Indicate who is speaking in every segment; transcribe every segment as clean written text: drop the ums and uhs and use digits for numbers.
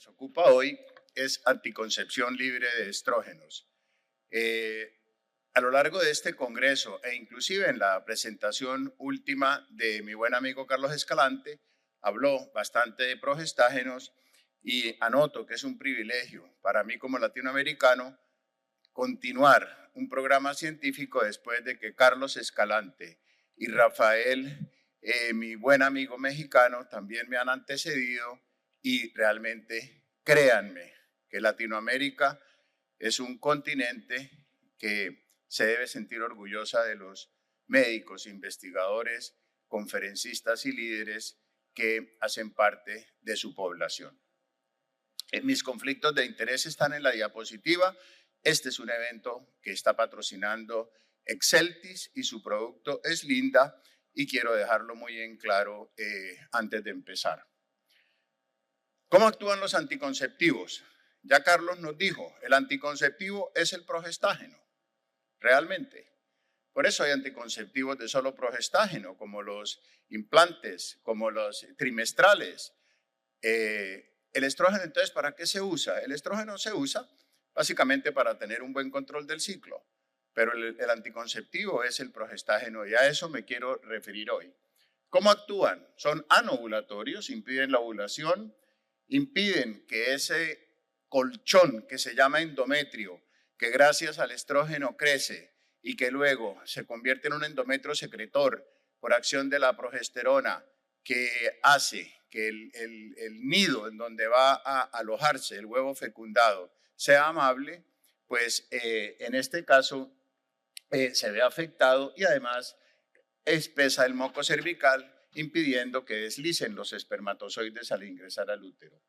Speaker 1: nos ocupa hoy es anticoncepción libre de estrógenos. A lo largo de este congreso e inclusive en la presentación última de mi buen amigo Carlos Escalante, habló bastante de progestágenos y anoto que es un privilegio para mí como latinoamericano continuar un programa científico después de que Carlos Escalante y Rafael, mi buen amigo mexicano, también me han antecedido y realmente créanme que Latinoamérica es un continente que se debe sentir orgullosa de los médicos, investigadores, conferencistas y líderes que hacen parte de su población. Mis conflictos de interés están en la diapositiva. Este es un evento que está patrocinando Exceltis y su producto es Linda y quiero dejarlo muy en claro antes de empezar. ¿Cómo actúan los anticonceptivos? Ya Carlos nos dijo, el anticonceptivo es el progestágeno, realmente. Por eso hay anticonceptivos de solo progestágeno, como los implantes, como los trimestrales. El estrógeno, entonces, ¿para qué se usa? El estrógeno se usa básicamente para tener un buen control del ciclo, pero el anticonceptivo es el progestágeno y a eso me quiero referir hoy. ¿Cómo actúan? Son anovulatorios, impiden la ovulación, impiden que ese colchón que se llama endometrio, que gracias al estrógeno crece y que luego se convierte en un endometrio secretor por acción de la progesterona, que hace que el nido en donde va a alojarse el huevo fecundado sea amable, pues en este caso se ve afectado y además espesa el moco cervical, impidiendo que deslicen los espermatozoides al ingresar al útero.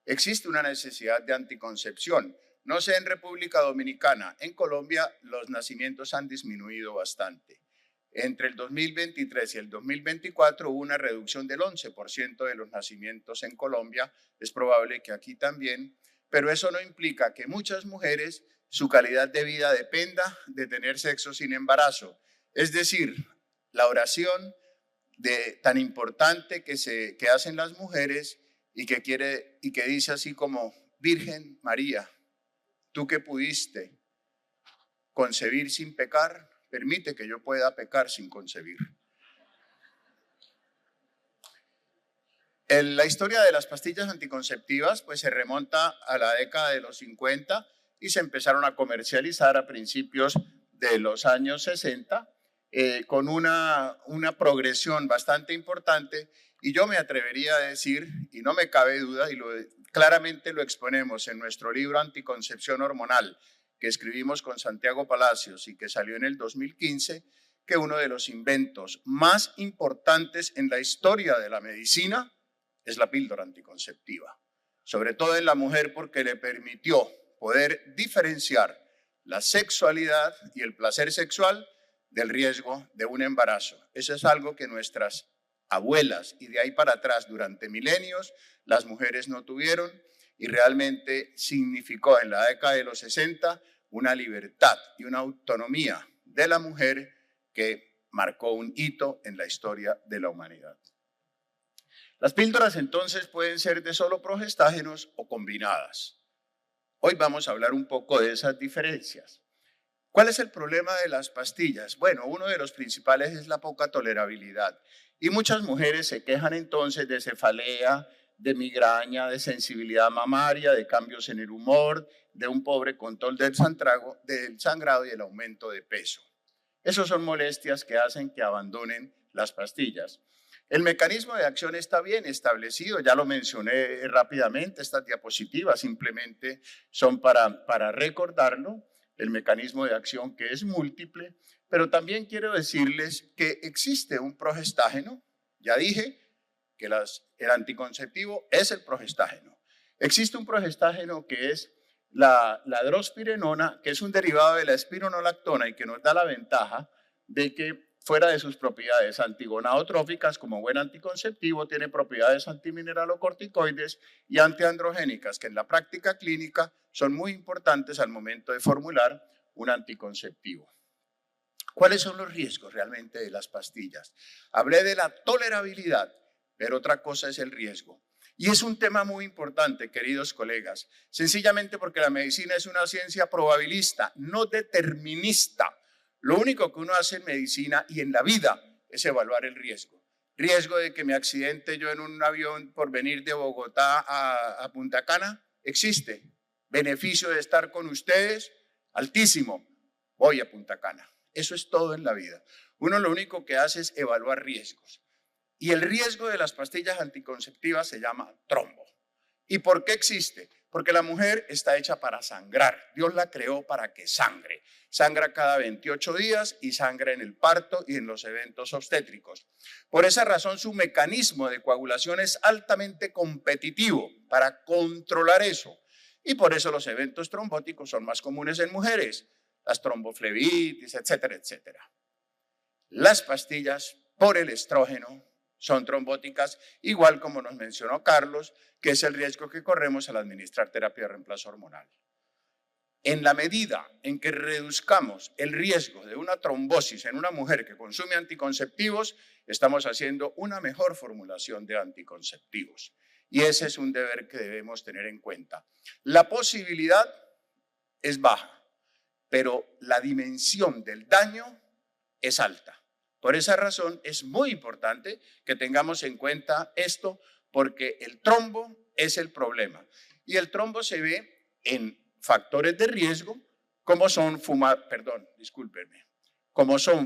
Speaker 1: Existe una necesidad de anticoncepción. No sé en República Dominicana, en Colombia los nacimientos han disminuido bastante. Entre el 2023 y el 2024 hubo una reducción del 11% de los nacimientos en Colombia. Es probable que aquí también, pero eso no implica que muchas mujeres su calidad de vida dependa de tener sexo sin embarazo. Es decir, la oración tan importante que hacen las mujeres y que dice así como: Virgen María, tú que pudiste concebir sin pecar, permite que yo pueda pecar sin concebir. La historia de las pastillas anticonceptivas pues se remonta a la década de los 50 y se empezaron a comercializar a principios de los años 60 con una progresión bastante importante, y yo me atrevería a decir, y no me cabe duda, y claramente lo exponemos en nuestro libro Anticoncepción Hormonal, que escribimos con Santiago Palacios y que salió en el 2015, que uno de los inventos más importantes en la historia de la medicina es la píldora anticonceptiva, sobre todo en la mujer, porque le permitió poder diferenciar la sexualidad y el placer sexual del riesgo de un embarazo. Eso es algo que nuestras abuelas y de ahí para atrás durante milenios las mujeres no tuvieron, y realmente significó en la década de los 60 una libertad y una autonomía de la mujer que marcó un hito en la historia de la humanidad. Las píldoras entonces pueden ser de solo progestágenos o combinadas. Hoy vamos a hablar un poco de esas diferencias. ¿Cuál es el problema de las pastillas? Bueno, uno de los principales es la poca tolerabilidad. Y muchas mujeres se quejan entonces de cefalea, de migraña, de sensibilidad mamaria, de cambios en el humor, de un pobre control del sangrado y el aumento de peso. Esas son molestias que hacen que abandonen las pastillas. El mecanismo de acción está bien establecido, ya lo mencioné rápidamente, estas diapositivas simplemente son para recordarlo. El mecanismo de acción, que es múltiple, pero también quiero decirles que existe un progestágeno. Ya dije que el anticonceptivo es el progestágeno. Existe un progestágeno que es la drospirenona, que es un derivado de la espironolactona y que nos da la ventaja de que fuera de sus propiedades antigonadotróficas como buen anticonceptivo, tiene propiedades antimineralocorticoides y antiandrogénicas, que en la práctica clínica son muy importantes al momento de formular un anticonceptivo. ¿Cuáles son los riesgos realmente de las pastillas? Hablé de la tolerabilidad, pero otra cosa es el riesgo. Y es un tema muy importante, queridos colegas, sencillamente porque la medicina es una ciencia probabilista, no determinista. Lo único que uno hace en medicina y en la vida es evaluar el riesgo. Riesgo de que me accidente yo en un avión por venir de Bogotá a Punta Cana, existe. Beneficio de estar con ustedes, altísimo. Voy a Punta Cana. Eso es todo en la vida. Uno lo único que hace es evaluar riesgos. Y el riesgo de las pastillas anticonceptivas se llama trombo. ¿Y por qué existe? Porque la mujer está hecha para sangrar. Dios la creó para que sangre. Sangra cada 28 días y sangra en el parto y en los eventos obstétricos. Por esa razón, su mecanismo de coagulación es altamente competitivo para controlar eso. Y por eso los eventos trombóticos son más comunes en mujeres, las tromboflebitis, etcétera, etcétera. Las pastillas por el estrógeno son trombóticas, igual como nos mencionó Carlos, que es el riesgo que corremos al administrar terapia de reemplazo hormonal. En la medida en que reduzcamos el riesgo de una trombosis en una mujer que consume anticonceptivos, estamos haciendo una mejor formulación de anticonceptivos. Y ese es un deber que debemos tener en cuenta. La posibilidad es baja, pero la dimensión del daño es alta. Por esa razón es muy importante que tengamos en cuenta esto, porque el trombo es el problema. Y el trombo se ve en factores de riesgo como son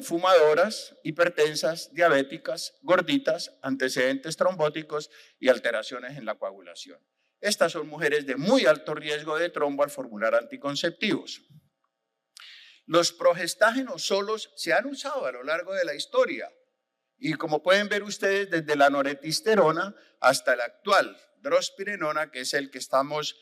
Speaker 1: fumadoras, hipertensas, diabéticas, gorditas, antecedentes trombóticos y alteraciones en la coagulación. Estas son mujeres de muy alto riesgo de trombo al formular anticonceptivos. Los progestágenos solos se han usado a lo largo de la historia y como pueden ver ustedes desde la noretisterona hasta la actual drospirenona, que es el que estamos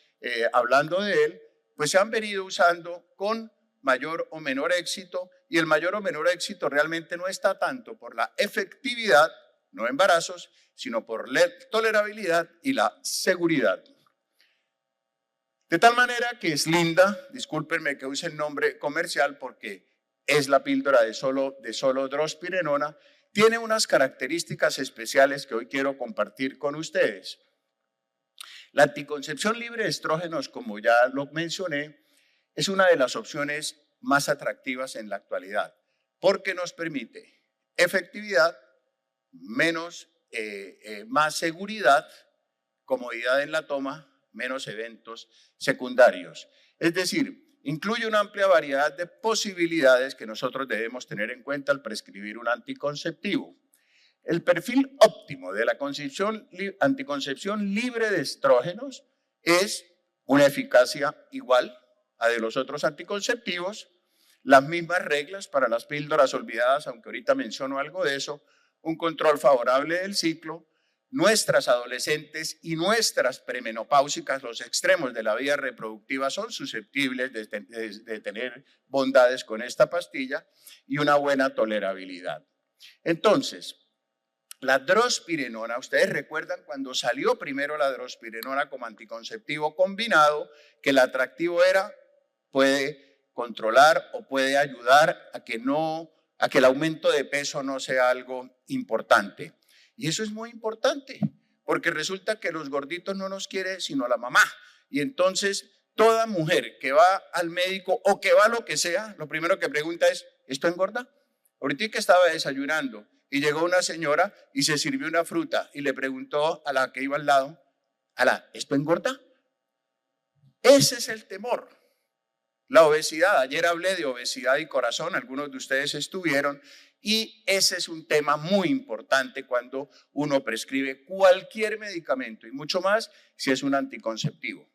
Speaker 1: hablando de él, pues se han venido usando con mayor o menor éxito y el mayor o menor éxito realmente no está tanto por la efectividad, no embarazos, sino por la tolerabilidad y la seguridad. De tal manera que es linda, discúlpenme que use el nombre comercial porque es la píldora de solo drospirenona, tiene unas características especiales que hoy quiero compartir con ustedes. La anticoncepción libre de estrógenos, como ya lo mencioné, es una de las opciones más atractivas en la actualidad porque nos permite efectividad, más seguridad, comodidad en la toma, menos eventos secundarios. Es decir, incluye una amplia variedad de posibilidades que nosotros debemos tener en cuenta al prescribir un anticonceptivo. El perfil óptimo de la anticoncepción libre de estrógenos es una eficacia igual a de los otros anticonceptivos, las mismas reglas para las píldoras olvidadas, aunque ahorita menciono algo de eso, un control favorable del ciclo. Nuestras adolescentes y nuestras premenopáusicas, los extremos de la vida reproductiva, son susceptibles de tener bondades con esta pastilla y una buena tolerabilidad. Entonces, la drospirenona, ustedes recuerdan cuando salió primero la drospirenona como anticonceptivo combinado, que el atractivo era, puede controlar o puede ayudar a que el aumento de peso no sea algo importante. Y eso es muy importante, porque resulta que los gorditos no nos quiere sino la mamá. Y entonces toda mujer que va al médico o que va a lo que sea, lo primero que pregunta es, ¿esto engorda? Ahorita que estaba desayunando y llegó una señora y se sirvió una fruta y le preguntó a la que iba al lado, ¿esto engorda? Ese es el temor. La obesidad, ayer hablé de obesidad y corazón, algunos de ustedes estuvieron, y ese es un tema muy importante cuando uno prescribe cualquier medicamento y mucho más si es un anticonceptivo.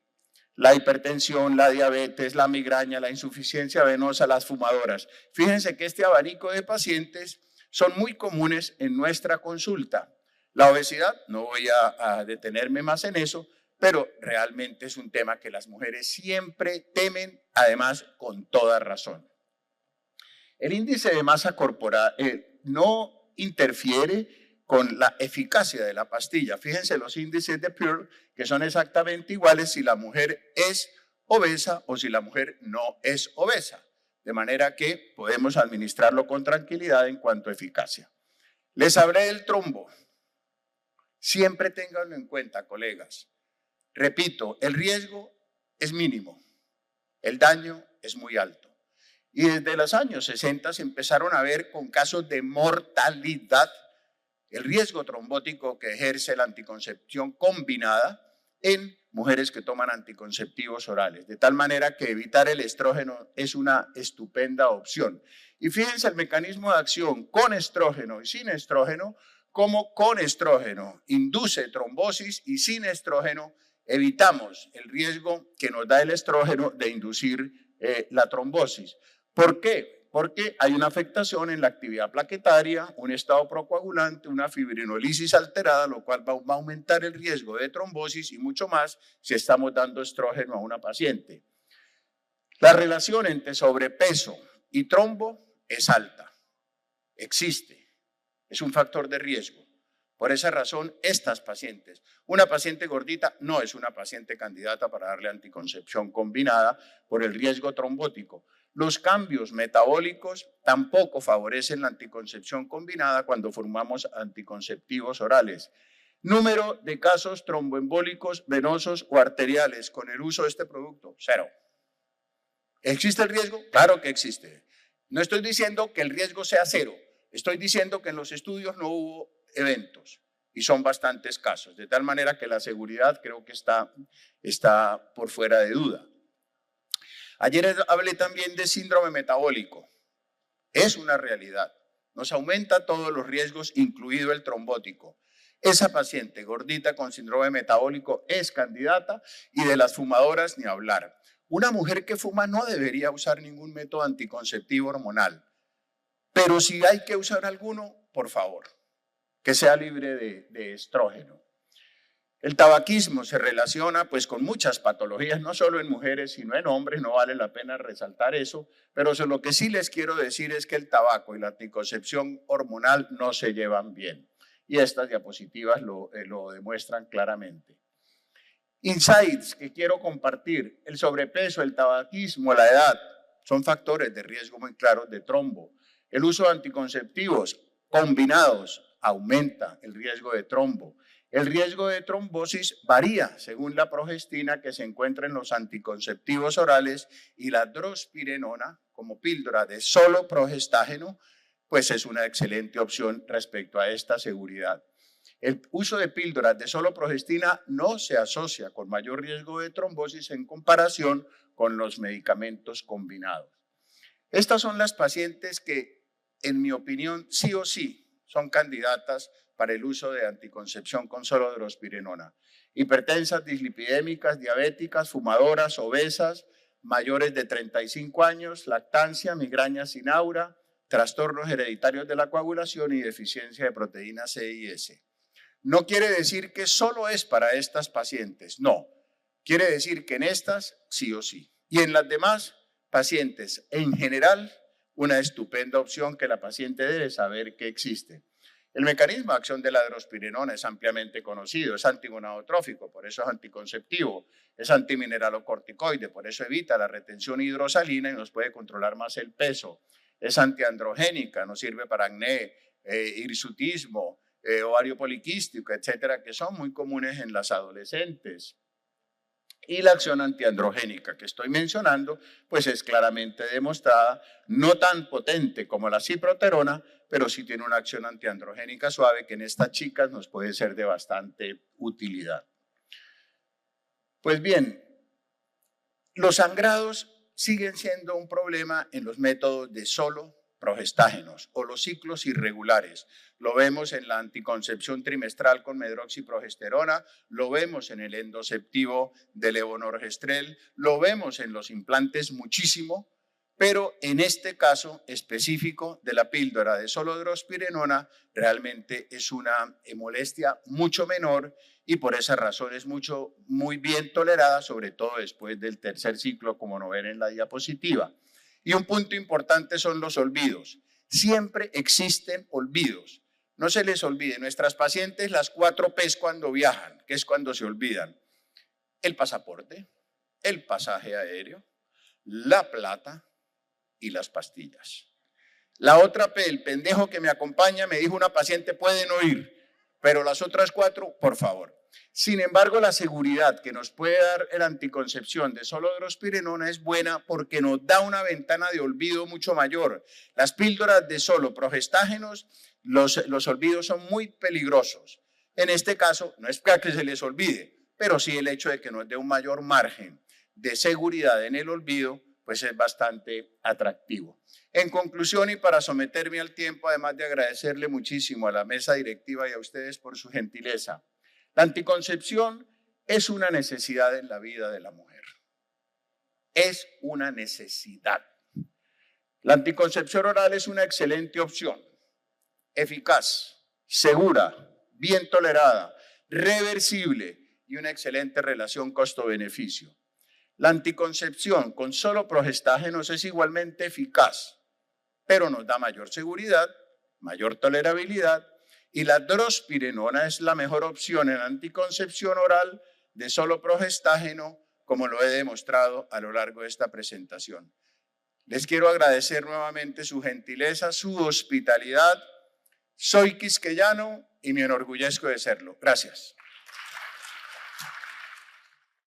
Speaker 1: La hipertensión, la diabetes, la migraña, la insuficiencia venosa, las fumadoras. Fíjense que este abanico de pacientes son muy comunes en nuestra consulta. La obesidad, no voy a detenerme más en eso, pero realmente es un tema que las mujeres siempre temen, además con toda razón. El índice de masa corporal no interfiere con la eficacia de la pastilla. Fíjense los índices de Pearl, que son exactamente iguales si la mujer es obesa o si la mujer no es obesa. De manera que podemos administrarlo con tranquilidad en cuanto a eficacia. Les hablé del trombo. Siempre ténganlo en cuenta, colegas. Repito, el riesgo es mínimo, el daño es muy alto. Y desde los años 60 se empezaron a ver con casos de mortalidad el riesgo trombótico que ejerce la anticoncepción combinada en mujeres que toman anticonceptivos orales, de tal manera que evitar el estrógeno es una estupenda opción. Y fíjense el mecanismo de acción con estrógeno y sin estrógeno, como con estrógeno induce trombosis y sin estrógeno evitamos el riesgo que nos da el estrógeno de inducir la trombosis. ¿Por qué? Porque hay una afectación en la actividad plaquetaria, un estado procoagulante, una fibrinolisis alterada, lo cual va a aumentar el riesgo de trombosis y mucho más si estamos dando estrógeno a una paciente. La relación entre sobrepeso y trombo es alta, existe, es un factor de riesgo. Por esa razón, estas pacientes, una paciente gordita no es una paciente candidata para darle anticoncepción combinada por el riesgo trombótico. Los cambios metabólicos tampoco favorecen la anticoncepción combinada cuando formamos anticonceptivos orales. Número de casos tromboembólicos venosos o arteriales con el uso de este producto, 0. ¿Existe el riesgo? Claro que existe. No estoy diciendo que el riesgo sea 0, estoy diciendo que en los estudios no hubo eventos y son bastantes casos, de tal manera que la seguridad creo que está por fuera de duda. Ayer hablé también de síndrome metabólico. Es una realidad. Nos aumenta todos los riesgos, incluido el trombótico. Esa paciente gordita con síndrome metabólico es candidata y de las fumadoras ni hablar. Una mujer que fuma no debería usar ningún método anticonceptivo hormonal, pero si hay que usar alguno, por favor, que sea libre de estrógeno. El tabaquismo se relaciona pues con muchas patologías, no solo en mujeres, sino en hombres, no vale la pena resaltar eso, pero lo que sí les quiero decir es que el tabaco y la anticoncepción hormonal no se llevan bien. Y estas diapositivas lo demuestran claramente. Insights que quiero compartir: el sobrepeso, el tabaquismo, la edad, son factores de riesgo muy claros de trombo. El uso de anticonceptivos combinados aumenta el riesgo de trombo. El riesgo de trombosis varía según la progestina que se encuentra en los anticonceptivos orales y la drospirenona como píldora de solo progestágeno, pues es una excelente opción respecto a esta seguridad. El uso de píldoras de solo progestina no se asocia con mayor riesgo de trombosis en comparación con los medicamentos combinados. Estas son las pacientes que, en mi opinión, sí o sí son candidatas para el uso de anticoncepción con solo drospirenona. Hipertensas, dislipidémicas, diabéticas, fumadoras, obesas, mayores de 35 años, lactancia, migraña sin aura, trastornos hereditarios de la coagulación y deficiencia de proteína C y S. No quiere decir que solo es para estas pacientes, no. Quiere decir que en estas sí o sí. Y en las demás pacientes, en general, una estupenda opción que la paciente debe saber que existe. El mecanismo de acción de la drospirenona es ampliamente conocido, es antigonadotrófico, por eso es anticonceptivo, es antimineralocorticoide, por eso evita la retención hidrosalina y nos puede controlar más el peso, es antiandrogénica, nos sirve para acné, hirsutismo, ovario poliquístico, etcétera, que son muy comunes en las adolescentes. Y la acción antiandrogénica que estoy mencionando, pues es claramente demostrada, no tan potente como la ciproterona, pero sí tiene una acción antiandrogénica suave que en estas chicas nos puede ser de bastante utilidad. Pues bien, los sangrados siguen siendo un problema en los métodos de solo progestágenos o los ciclos irregulares. Lo vemos en la anticoncepción trimestral con medroxiprogesterona, lo vemos en el endoceptivo de levonorgestrel, lo vemos en los implantes muchísimo, pero en este caso específico de la píldora de solo drospirenona realmente es una molestia mucho menor y por esa razón es muy bien tolerada, sobre todo después del tercer ciclo, como no ven en la diapositiva. Y un punto importante son los olvidos. Siempre existen olvidos. No se les olvide, nuestras pacientes las 4 P's cuando viajan, que es cuando se olvidan: el pasaporte, el pasaje aéreo, la plata y las pastillas. La otra P, el pendejo que me acompaña, me dijo una paciente: puede no ir. pero las otras 4, por favor. Sin embargo, la seguridad que nos puede dar la anticoncepción de solo drospirenona es buena porque nos da una ventana de olvido mucho mayor. Las píldoras de solo progestágenos, los olvidos son muy peligrosos. En este caso, no es que se les olvide, pero sí el hecho de que nos dé un mayor margen de seguridad en el olvido, pues es bastante atractivo. En conclusión, y para someterme al tiempo, además de agradecerle muchísimo a la mesa directiva y a ustedes por su gentileza, la anticoncepción es una necesidad en la vida de la mujer. Es una necesidad. La anticoncepción oral es una excelente opción, eficaz, segura, bien tolerada, reversible y una excelente relación costo-beneficio. La anticoncepción con solo progestágenos es igualmente eficaz, pero nos da mayor seguridad, mayor tolerabilidad, y la drospirenona es la mejor opción en anticoncepción oral de solo progestágeno, como lo he demostrado a lo largo de esta presentación. Les quiero agradecer nuevamente su gentileza, su hospitalidad. Soy quisqueyano y me enorgullezco de serlo. Gracias.